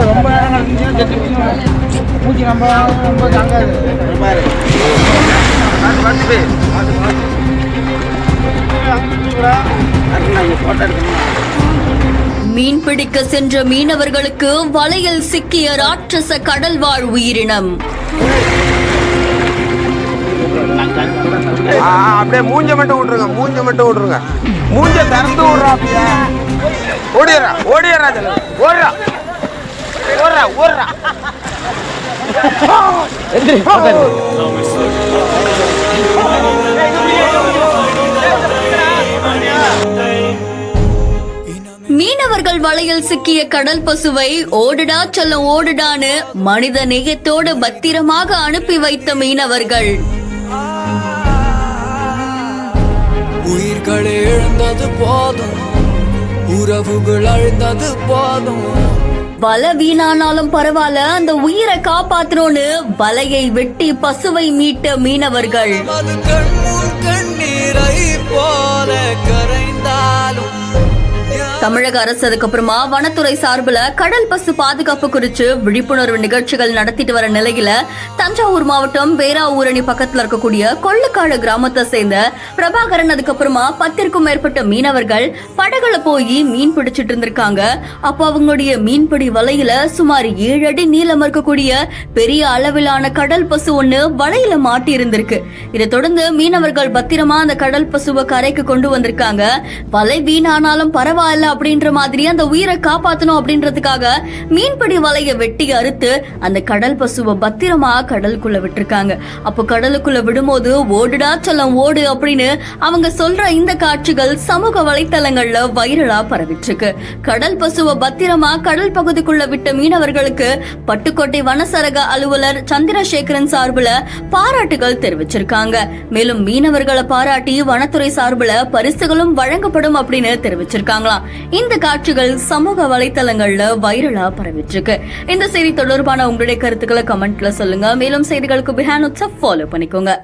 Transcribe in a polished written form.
ரொம்ப நேரம் பூச்சி ரொம்ப தாங்காது. மீன் பிடிக்க சென்ற மீனவர்களுக்கு வலையில் சிக்கிய ராட்சச கடல்வாழ் உயிரினம். அப்படியே மூஞ்ச மட்டும் விட்டுருங்க. மூஞ்ச திறந்து விடுறா. ஓடிடுறா ஓடுறா. மீனவர்கள் வலையில் சிக்கிய கடல் பசுவை ஓடுடா சொல்ல ஓடுடான்னு மனித நேயத்தோடு பத்திரமாக அனுப்பி வைத்த மீனவர்கள். உயிர்கள் எழுந்தது போதும், உறவுகள் அழுந்தது போதும். வலை வீணானாலும் பரவாயில்ல, அந்த உயிரை காப்பாற்றணும்னு வலையை வெட்டி பசுவை மீட்ட மீனவர்கள். கண்ணீரை போல கரைந்தாலும் தமிழக அரசு அதுக்கப்புறமா வனத்துறை சார்பில் கடல் பசு பாதுகாப்பு குறித்து விழிப்புணர்வு நிகழ்ச்சிகள் நடத்திட்டு வர நிலையில தஞ்சாவூர் மாவட்டம் பேராவூரணி பக்கத்துல இருக்கக்கூடிய கொள்ளுக்காடு கிராமத்தை சேர்ந்த பிரபாகரன் அதுக்கப்புறமா 10க்கும் மேற்பட்ட மீனவர்கள் படகுல போய் மீன் பிடிச்சிட்டு இருந்திருக்காங்க. அப்போ அவங்களுடைய மீன்பிடி வலையில சுமார் 7 அடி நீளம் இருக்கக்கூடிய பெரிய அளவிலான கடல் பசு ஒண்ணு வலையில மாட்டி இருந்திருக்கு. இதை தொடர்ந்து மீனவர்கள் பத்திரமா அந்த கடல் பசுவை கரைக்கு கொண்டு வந்திருக்காங்க. வலை வீணானாலும் பரவாயில்ல அப்படின்ற மாதிரி அந்த உயிரை காப்பாற்றணும் அப்படின்றதுக்காக மீன்பிடி வலையை வெட்டி அறுத்து அந்த கடல் பசுவை பத்திரமா கடலுக்குள்ள விட்டுருக்காங்க. அப்போ கடலுக்குள்ள விடும்போது ஓடுடா சொல்லம் ஓடு அப்படின்னு அவங்க சொல்ற இந்த காட்சிகள் சமூக வலைத்தளங்கள்ல வைரலா பரவிட்டு இருக்கு. கடல் பசுவை பத்திரமா கடல் பகுதிக்குள்ள விட்ட மீனவர்களுக்கு பட்டுக்கோட்டை வனசரக அலுவலர் சந்திரசேகரன் சார்பில் பாராட்டுகள் தெரிவிச்சிருக்காங்க. மேலும் மீனவர்களை பாராட்டி வனத்துறை சார்பில் பரிசுகளும் வழங்கப்படும் அப்படின்னு தெரிவிச்சிருக்காங்களாம். இந்த காட்சிகள் சமூக வலைத்தளங்கள்ல வைரலா பரவிட்டு இருக்கு. இந்த செய்தி தொடர்பான உங்களுடைய கருத்துக்களை கமெண்ட்ல சொல்லுங்க. மேலும் செய்திகளுக்கு பிஹான் ஃபாலோ பண்ணிக்கோங்க.